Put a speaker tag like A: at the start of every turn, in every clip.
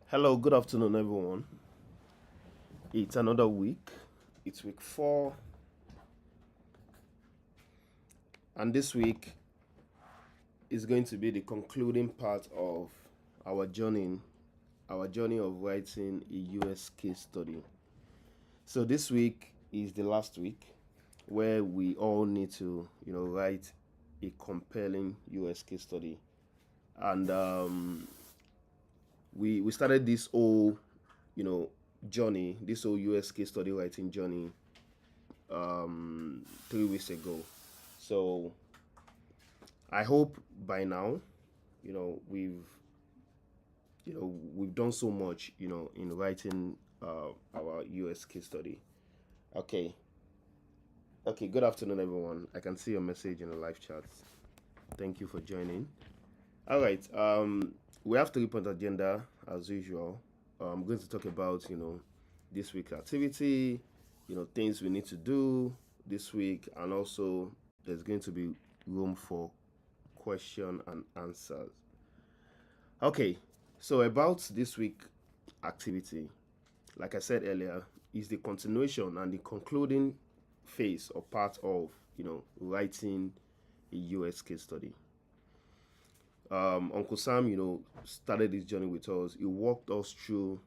A: Hello, good afternoon, everyone. It's another week. It's week 4, and this week is going to be the concluding part of our journey, our journey of writing a US case study. So this week is the last week where we all need to, write a compelling US case study, and we started this whole, you know, journey, this whole US case study writing journey 3 weeks ago. So I hope by now, you know, we've we've done so much, in writing our US case study. Okay. Okay, good afternoon everyone. I can see your message in the live chat. Thank you for joining. All right. We have 3 point agenda as usual. I'm going to talk about, this week's activity, things we need to do this week, and also there's going to be room for question and answers. Okay, so about this week activity, like I said earlier, is the continuation and the concluding phase or part of writing a US case study. Uncle Sam, started this journey with us. He walked us through,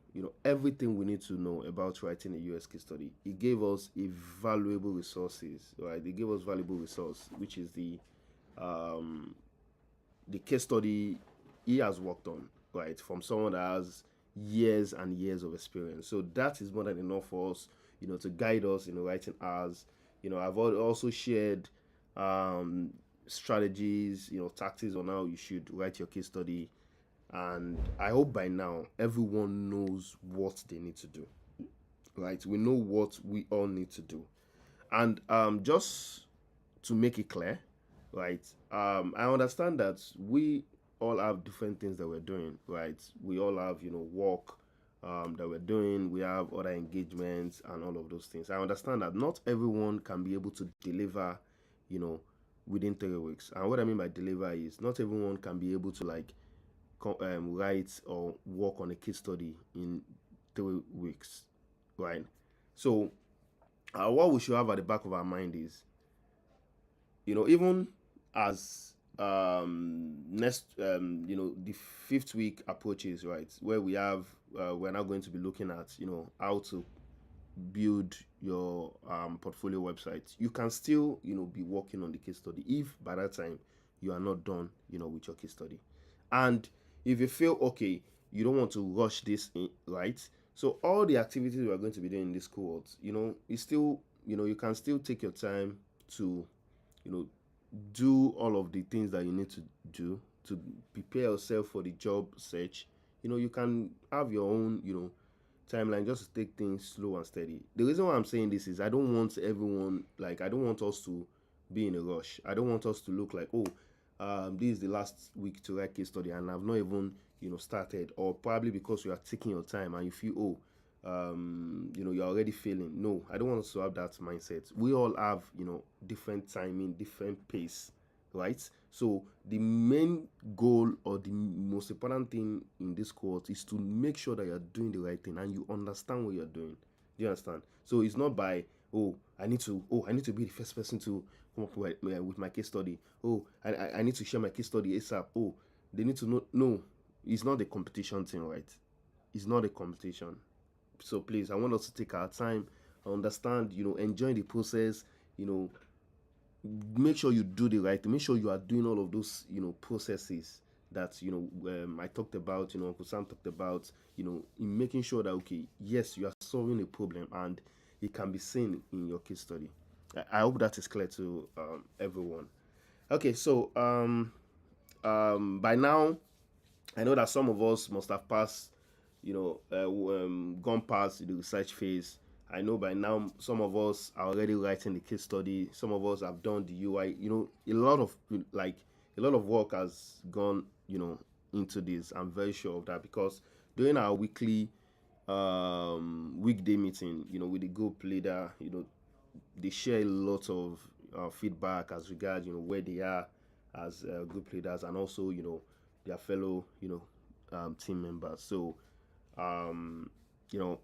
A: everything we need to know about writing a US case study. He gave us a valuable resources, right? He gave us valuable resource, which is the case study he has worked on, right, from someone that has years and years of experience. So that is more than enough for us, to guide us in writing ours. I've also shared strategies, tactics on how you should write your case study. And I hope by now everyone knows what they need to do, right? We know what we all need to do. And just to make it clear, right? I understand that we all have different things that we're doing, right? We all have, work that we're doing. We have other engagements and all of those things. I understand that not everyone can be able to deliver, within 3 weeks. And what I mean by deliver is not everyone can be able to write or work on a case study in 3 weeks, right? So what we should have at the back of our mind is, even as next the 5th week approaches, right, where we're now going to be looking at how to build your portfolio website. You can still be working on the case study if by that time you are not done with your case study. And if you feel okay, you don't want to rush this in, right? So all the activities we are going to be doing in this cohort, it's still, you can still take your time to do all of the things that you need to do to prepare yourself for the job search. You can have your own timeline, just to take things slow and steady. The reason why I'm saying this is I don't want everyone, I don't want us to be in a rush. I don't want us to look like, oh, this is the last week to write case study and I've not even started, or probably because you are taking your time and you feel, oh, you're already failing. No, I don't want us to have that mindset. We all have different timing, different pace, right? So the main goal or the most important thing in this course is to make sure that you're doing the right thing and you understand what you're doing. Do you understand? So it's not by, I need to be the first person to come up with my case study. I need to share my case study ASAP. They need to know. No, it's not a competition thing, right? It's not a competition. So please, I want us to take our time, understand, enjoy the process, make sure you do the right thing. Make sure you are doing all of those, processes that, I talked about, Uncle Sam talked about, in making sure that, okay, yes, you are solving a problem and it can be seen in your case study. I hope that is clear to everyone. Okay, so by now, I know that some of us must have passed, gone past the research phase. I know by now some of us are already writing the case study. Some of us have done the UI. A lot of work has gone, into this. I'm very sure of that because during our weekly weekday meeting, with the group leader, they share a lot of feedback as regards, where they are as group leaders and also, their fellow, team members. So You know,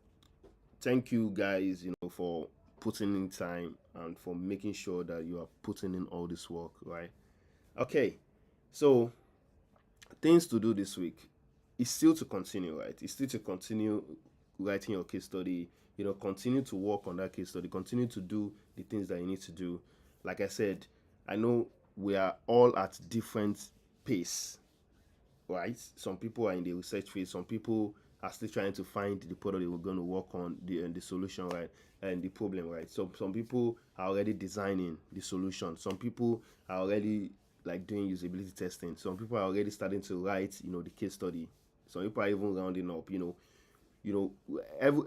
A: thank you guys, for putting in time and for making sure that you are putting in all this work, right? Okay, so things to do this week is still to continue, right? It's still to continue writing your case study, continue to work on that case study, continue to do the things that you need to do. Like I said, I know we are all at different pace, right? Some people are in the research phase, some people are still trying to find the product they were going to work on, the solution, right? And the problem, right? So some people are already designing the solution, some people are already like doing usability testing, some people are already starting to write, the case study, some people are even rounding up, you know every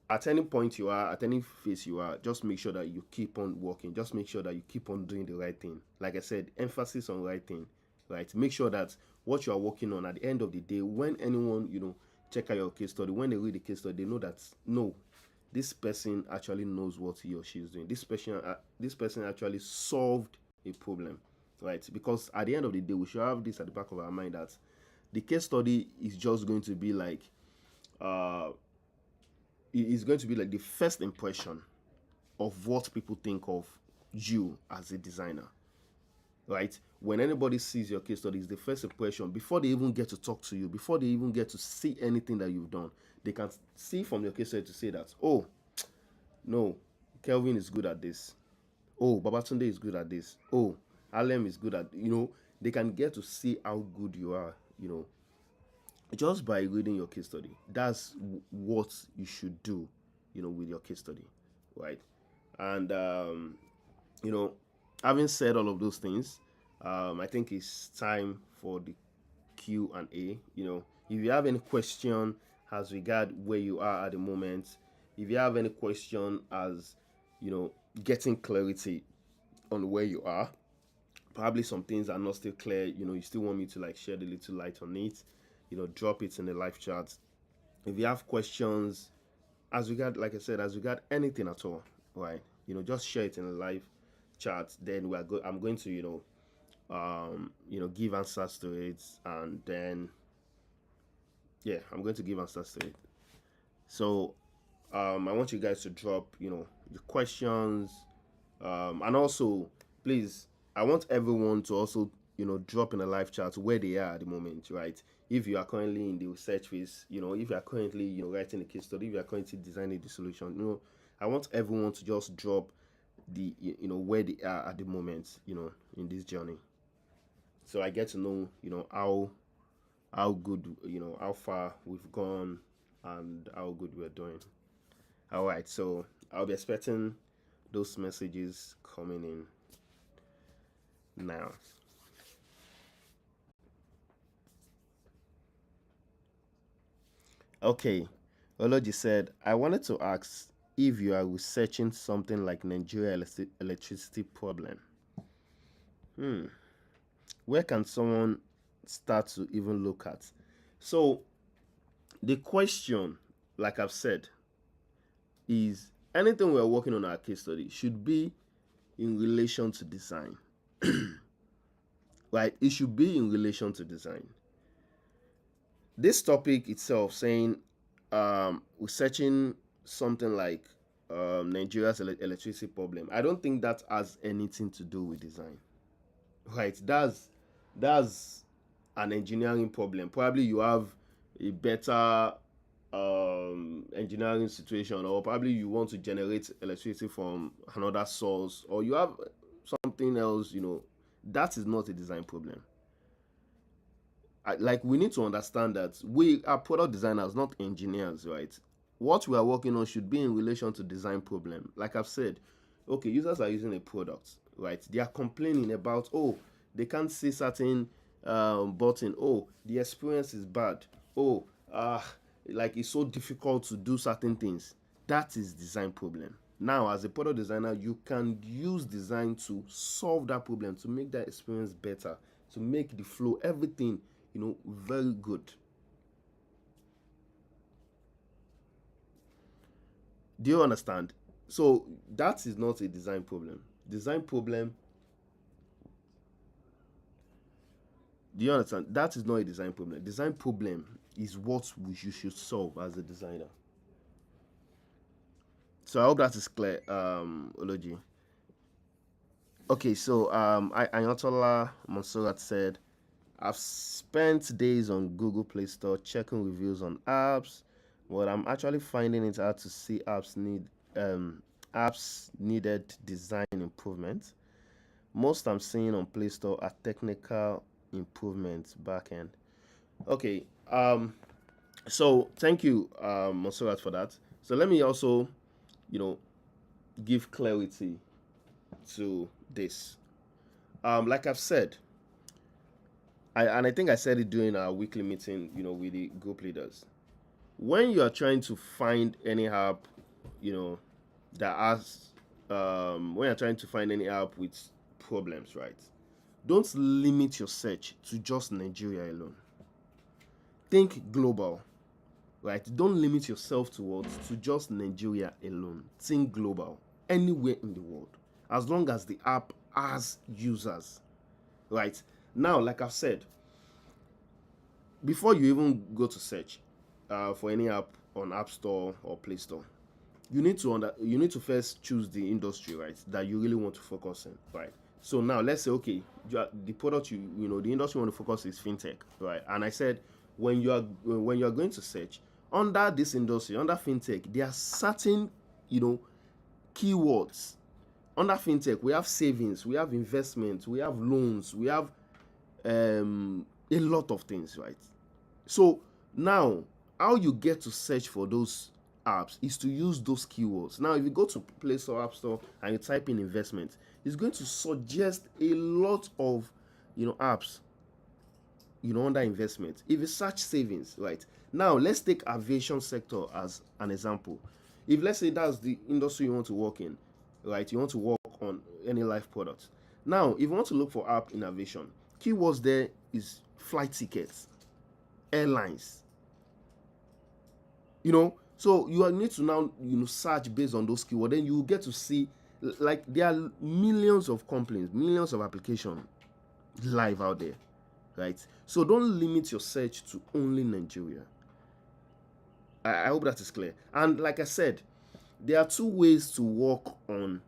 A: at any point you are, at any phase you are, just make sure that you keep on working, just make sure that you keep on doing the right thing. Like I said, emphasis on right thing, right? Make sure that what you are working on, at the end of the day, when anyone, check out your case study, when they read the case study, they know that no, this person actually knows what he or she is doing. This person actually solved a problem, right? Because at the end of the day, we should have this at the back of our mind that the case study is just going to be like uh is going to be like the first impression of what people think of you as a designer, right? When anybody sees your case study, it's the first impression. Before they even get to talk to you, before they even get to see anything that you've done, they can see from your case study to say that, oh, no, Kelvin is good at this. Oh, Babatunde is good at this. Oh, Alem is good at, they can get to see how good you are, just by reading your case study. That's what you should do, with your case study, right? And you know having said all of those things, I think it's time for the Q&A. If you have any question as regard where you are at the moment, if you have any question as getting clarity on where you are, probably some things are not still clear, you still want me to like shed a little light on it, drop it in the live chat. If you have questions as regard, like I said, as regard anything at all, right, just share it in the live chat. Then I'm going to give answers to it, and then yeah, I'm going to give answers to it. So I want you guys to drop your questions, and also please, I want everyone to also drop in a live chat where they are at the moment, right? If you are currently in the research phase, if you are currently writing a case study, if you are currently designing the solution, I want everyone to just drop the where they are at the moment, in this journey, so I get to know how good, how far we've gone and how good we're doing. All right, so I'll be expecting those messages coming in now. Okay, Ology said, I wanted to ask if you are researching something like Nigeria electricity problem. Where can someone start to even look at? So the question, like I've said, is anything we're working on our case study should be in relation to design. Right? It should be in relation to design. This topic itself, saying researching something like Nigeria's electricity problem, I don't think that has anything to do with design. Right? That's an engineering problem. Probably you have a better engineering situation, or probably you want to generate electricity from another source, or you have something else. That is not a design problem. Like, we need to understand that we are product designers, not engineers, right? What we are working on should be in relation to design problem. Like I've said, okay, users are using a product, right? They are complaining about, oh, they can't see certain button. Oh, the experience is bad. Oh, like it's so difficult to do certain things. That is design problem. Now, as a product designer, you can use design to solve that problem, to make that experience better, to make the flow, everything, very good. Do you understand? So that is not a design problem. Design problem, do you understand? That is not a design problem. Design problem is what you should solve as a designer. So I hope that is clear, Ology. Okay, so Ayatollah Monserrat said, I've spent days on Google Play Store checking reviews on apps, but I'm actually finding it hard to see apps needed design improvement. Most I'm seeing on Play Store are technical improvements back end. Okay, so thank you, Monserrat, for that. So let me also, you know, give clarity to this. Like I've said, and I think I said it during our weekly meeting, with the group leaders. When you are trying to find any app, you know, that has, when you're trying to find any app with problems, right? Don't limit your search to just Nigeria alone. Think global, right? Don't limit yourself to just Nigeria alone. Think global, anywhere in the world, as long as the app has users, right? Now, like I've said, before you even go to search for any app on App Store or Play Store, you need to first choose the industry, right, that you really want to focus on, right? So now let's say, okay, the product the industry you want to focus is fintech, right? And I said, when you are going to search under this industry, under fintech, there are certain keywords. Under fintech, we have savings, we have investments, we have loans, we have a lot of things, right? So now, how you get to search for those apps is to use those keywords. Now, if you go to Play Store, App Store, and you type in investment, it's going to suggest a lot of apps under investment. If you search savings, right? Now, let's take aviation sector as an example. If, let's say, that's the industry you want to work in, right? You want to work on any life products. Now, if you want to look for app in aviation, keywords there is flight tickets, airlines. So you need to now search based on those keywords. Then you get to see, like, there are millions of companies, millions of applications live out there, right? So don't limit your search to only Nigeria. I hope that is clear. And like I said, there are two ways to work on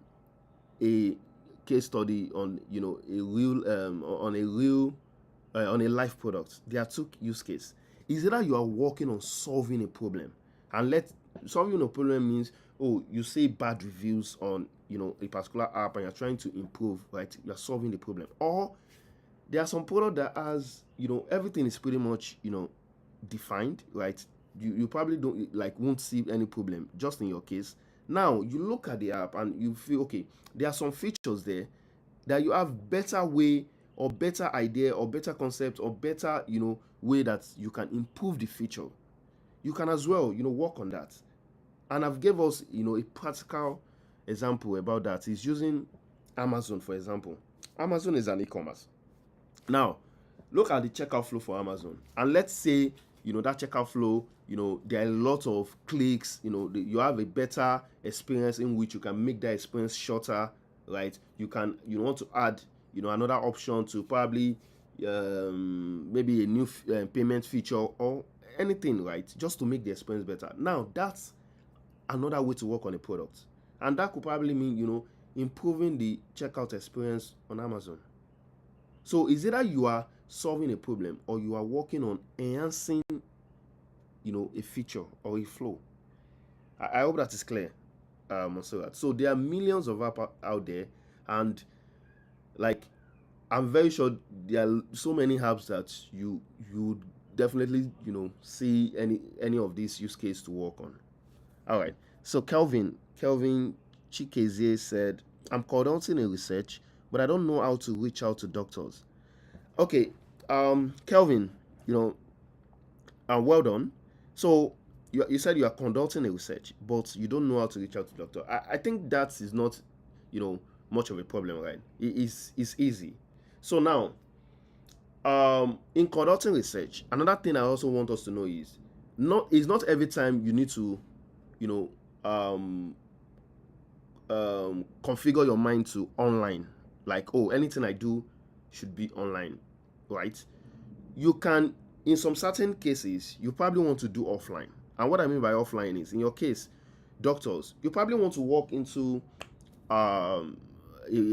A: a case study on a real on a life product. There are two use cases. Is either you are working on solving a problem, and solving a problem means, you see bad reviews on a particular app and you're trying to improve, right? You're solving the problem. Or there are some product that has everything is pretty much defined, right? You probably won't see any problem just in your case. Now you look at the app and you feel, okay, there are some features there that you have better way or better idea or better concept or better way that you can improve the feature. You can as well work on that. And I've gave us a practical example about that. Is using Amazon, for example. Amazon is an e-commerce. Now look at the checkout flow for Amazon, and let's say that checkout flow, there are a lot of clicks. You have a better experience in which you can make that experience shorter, right? You want to add another option to probably maybe a new payment feature or anything, right? Just to make the experience better. Now that's another way to work on a product, and that could probably mean improving the checkout experience on Amazon. So is either you are solving a problem or you are working on enhancing a feature or a flow. I hope that is clear, Monserrat. So there are millions of apps out there, and like, I'm very sure there are so many apps that you definitely see any of these use case to work on. All right. So Kelvin Chikezie said, I'm conducting a research, but I don't know how to reach out to doctors. Okay, Kelvin, well done. So you said you are conducting a research, but you don't know how to reach out to doctor. I think that is not much of a problem, right? It's easy. So now, in conducting research, another thing I also want us to know is not every time you need to configure your mind to online, like, anything I do should be online, right? You can in some certain cases, you probably want to do offline. And what I mean by offline is, in your case, doctors, you probably want to walk into a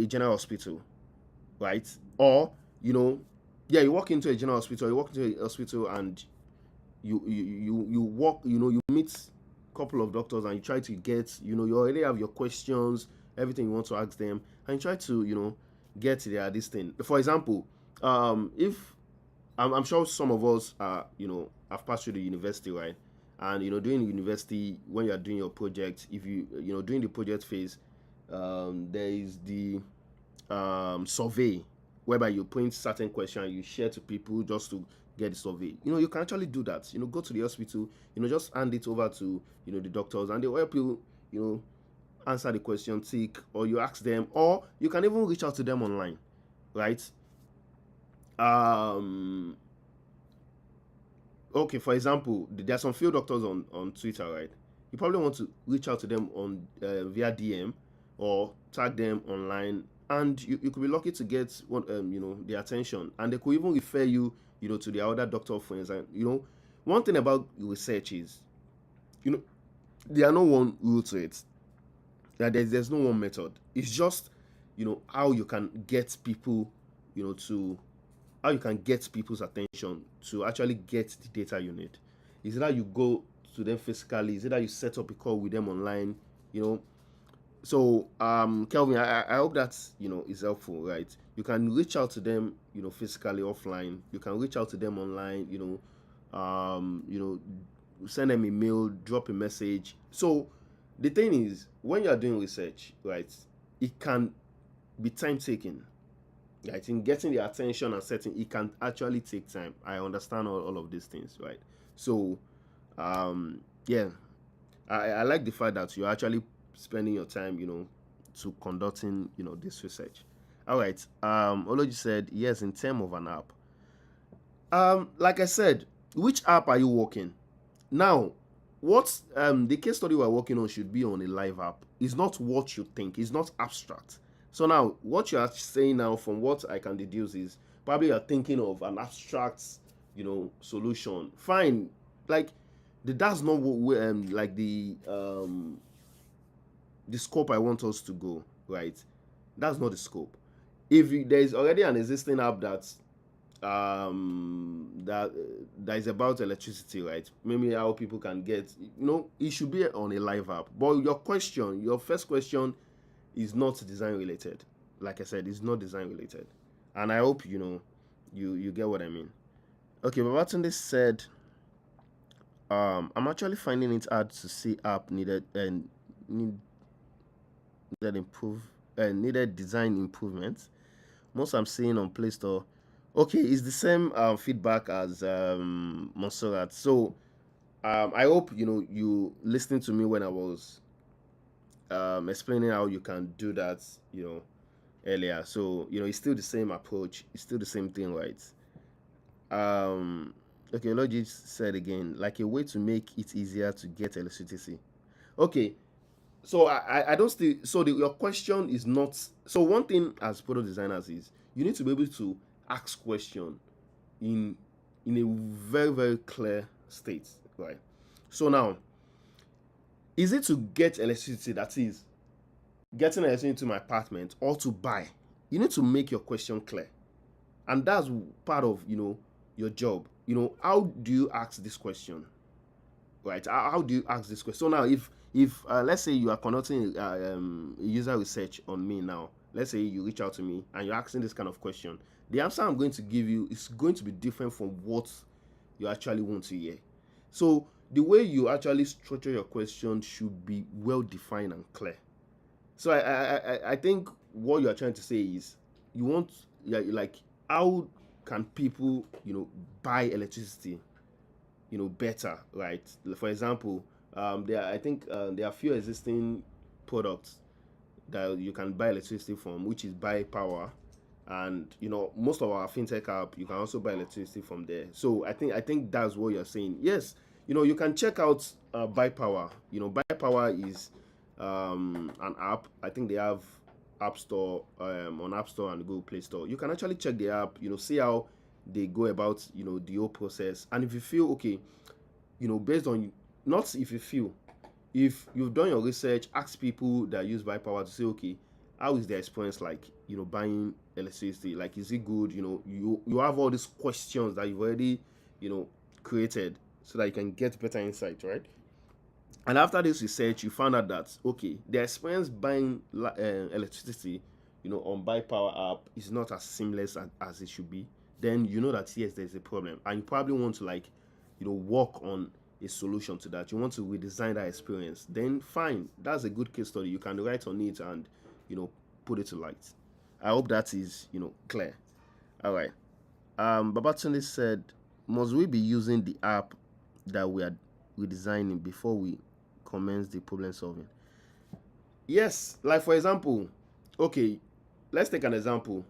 A: general hospital, right? Or, yeah, you walk into a general hospital, you walk into a hospital and you walk, you meet a couple of doctors and you try to get, you already have your questions, everything you want to ask them, and you try to, get their this thing. For example, if I'm sure some of us are, have passed through the university, right? And during university, when you are doing your project, if during the project phase, there is the survey, whereby you print certain questions you share to people just to get the survey. You can actually do that. Go to the hospital, just hand it over to the doctors, and they'll help you, answer the question, tick, or you ask them, or you can even reach out to them online, right? um okay, for example, there are some few doctors on Twitter, right? You probably want to reach out to them on via DM, or tag them online, and you could be lucky to get one, their attention, and they could even refer you, to their other doctor friends. And one thing about research is, you know, there are no one rule to it. That there's no one method. It's just, how you can get people, to how you can get people's attention to actually get the data you need. Is it that you go to them physically? Is it that you set up a call with them online? So Kelvin, I hope that is helpful, right? You can reach out to them, physically, offline. You can reach out to them online. Send them a mail, drop a message. So the thing is, when you are doing research, right, it can be time taking. I think getting the attention and setting it can actually take time. I understand all of these things, right? So, yeah, I like the fact that you're actually spending your time, to conducting, this research. All right. Ology said yes in terms of an app. Like I said, which app are you working now? What the case study we're working on should be on a live app. It's not what you think. It's not abstract. So now, what you are saying now, from what I can deduce, is probably you're thinking of an abstract, solution. Fine, like that's not what like the scope I want us to go, right? That's not the scope. If there is already an existing app that is about electricity, right? Maybe how people can get, it should be on a live app. But your first question is not design related. Like I said, it's not design related, and I hope you get what I mean. Okay, Babatunde said, I'm actually finding it hard to see app needed improve needed design improvements. Most I'm seeing on Play Store. Okay, it's the same feedback as Monserrat. So I hope you listening to me when I was explaining how you can do that, earlier. So it's still the same approach. It's still the same thing, right? Okay, Logic said again, like a way to make it easier to get electricity. Okay, so I don't still. So your question is not. So one thing as product designers is you need to be able to ask question in a very very clear state, right? So now, is it to get electricity, that is getting electricity into my apartment, or to buy? You need to make your question clear, and that's part of your job. How do you ask this question, right? How do you ask this question? So now, if let's say you are conducting user research on me now, let's say you reach out to me and you're asking this kind of question, the answer I'm going to give you is going to be different from what you actually want to hear. So the way you actually structure your question should be well defined and clear. So I think what you are trying to say is you want, like, how can people buy electricity better, right? For example, I think there are few existing products that you can buy electricity from, which is buy power, and most of our fintech app you can also buy electricity from there. So I think that's what you're saying. Yes, you can check out buy power. Buy power is an app. I think they have app store, on App Store and Google Play Store. You can actually check the app, see how they go about, the whole process. And if you feel okay, based on, not if you feel, if you've done your research, ask people that use buy power to say, okay, how is their experience like, buying electricity? Like, is it good? You have all these questions that you've already, created, so that you can get better insight, right? And after this research, you found out that, okay, the experience buying electricity, on buy power app is not as seamless as it should be. Then you know that yes, there's a problem, and you probably want to, like, work on a solution to that. You want to redesign that experience. Then fine, that's a good case study. You can write on it and, you know put it to light. I hope that is, clear. All right. Babatunde said, must we be using the app that we are redesigning before we commence the problem solving? Yes, like for example, okay, let's take an example.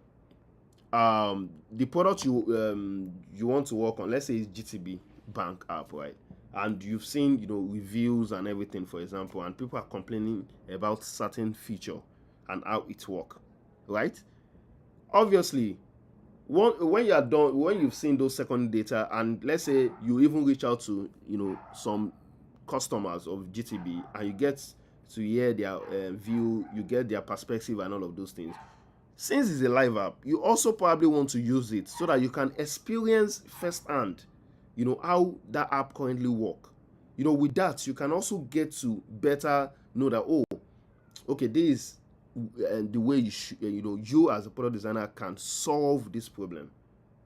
A: The product you want to work on, let's say it's GTB bank app, right? And you've seen, reviews and everything, for example, and people are complaining about certain feature and how it work, right? Obviously, when you are done, when you've seen those second data, and let's say you even reach out to, some customers of GTB, and you get to hear their view, you get their perspective and all of those things. Since it's a live app, you also probably want to use it so that you can experience firsthand, how that app currently work. With that, you can also get to better know that, oh, okay, this is the way you as a product designer can solve this problem,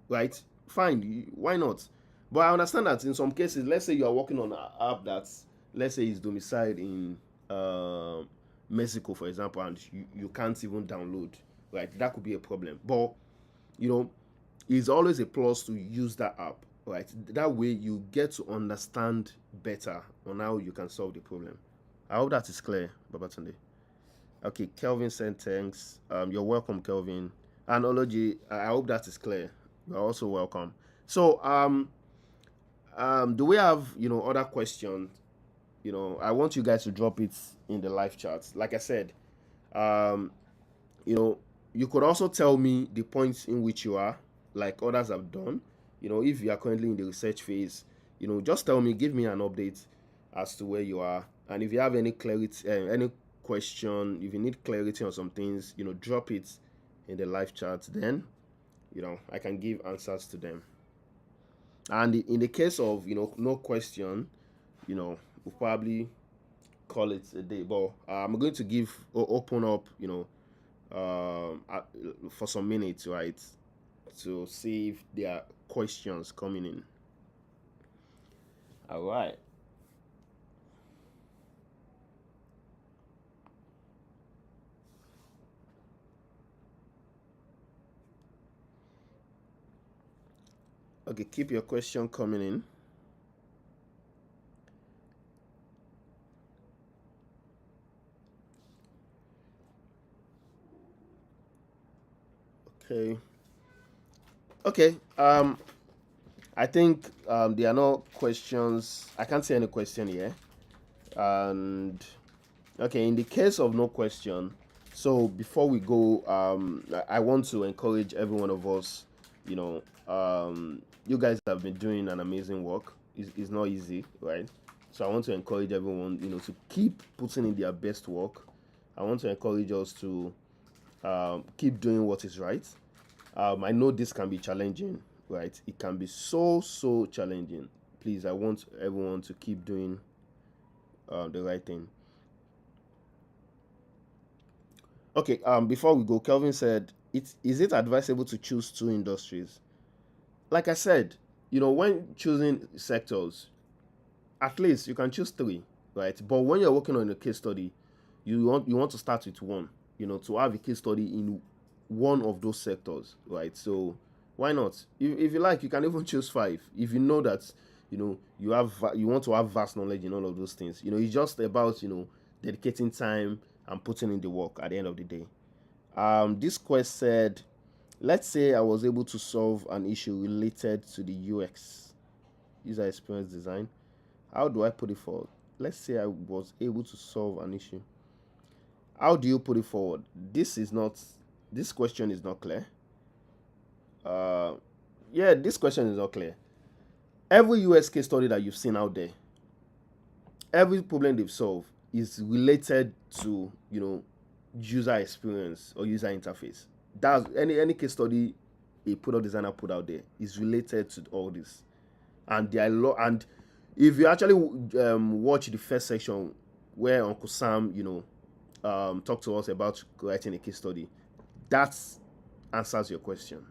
A: right? Fine, why not? But I understand that in some cases, let's say you are working on an app that's, let's say, is domiciled in uh, Mexico, for example, and you can't even download, right? That could be a problem. But you know it's always a plus to use that app, right? That way you get to understand better on how you can solve the problem. I hope that is clear, Babatunde. Okay, Kelvin said thanks. You're welcome, Kelvin. And Ology, I hope that is clear. You're also welcome. So, do we have, other questions? I want you guys to drop it in the live chat. Like I said, um, you know, you could also tell me the points in which you are, like others have done. If you are currently in the research phase, just tell me, give me an update as to where you are. And if you have any clarity, any question, if you need clarity on some things, drop it in the live chat. Then, I can give answers to them. And in the case of, no question, we'll probably call it a day. But I'm going to open up, for some minutes, right, to see if there are questions coming in. All right. Okay, keep your question coming in. Okay. Okay. I think there are no questions. I can't see any question here. And okay, in the case of no question, so before we go, I want to encourage every one of us. You guys have been doing an amazing work. It's not easy, right? So I want to encourage everyone, to keep putting in their best work. I want to encourage us to keep doing what is right. I know this can be challenging, right? It can be so challenging. Please, I want everyone to keep doing the right thing. Okay, before we go, Kelvin said, is it advisable to choose two industries? Like I said, when choosing sectors, at least you can choose three, right? But when you're working on a case study, you want to start with one, to have a case study in one of those sectors, right? So why not? If you like, you can even choose five. If you know that, you want to have vast knowledge in all of those things. It's just about, dedicating time and putting in the work at the end of the day. This quest said, let's say I was able to solve an issue related to the UX, user experience design. How do I put it forward? Let's say I was able to solve an issue. How do you put it forward? This question is not clear. Yeah, this question is not clear. Every US case study that you've seen out there, every problem they've solved is related to, user experience or user interface. That's any case study a product designer put out there is related to all this. And there are and if you actually watch the first section where Uncle Sam, talked to us about writing a case study, that answers your question.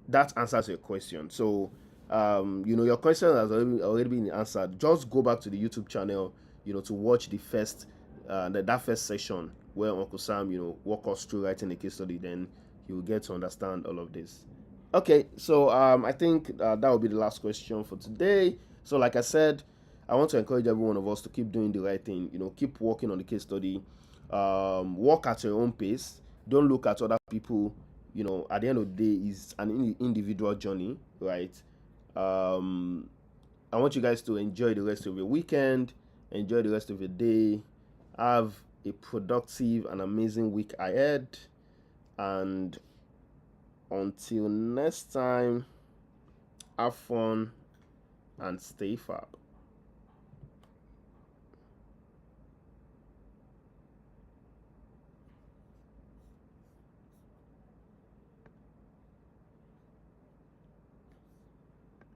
A: That answers your question. So, your question has already been answered. Just go back to the YouTube channel, to watch the first, that first session where Uncle Sam, walk us through writing a case study. Then you'll get to understand all of this. Okay, so I think that will be the last question for today. So, like I said, I want to encourage every one of us to keep doing the right thing. Keep working on the case study. Work at your own pace. Don't look at other people. At the end of the day, is an individual journey, right? Um, I want you guys to enjoy the rest of your weekend. Enjoy the rest of your day. Have a productive and amazing week ahead. And until next time, have fun and stay fab.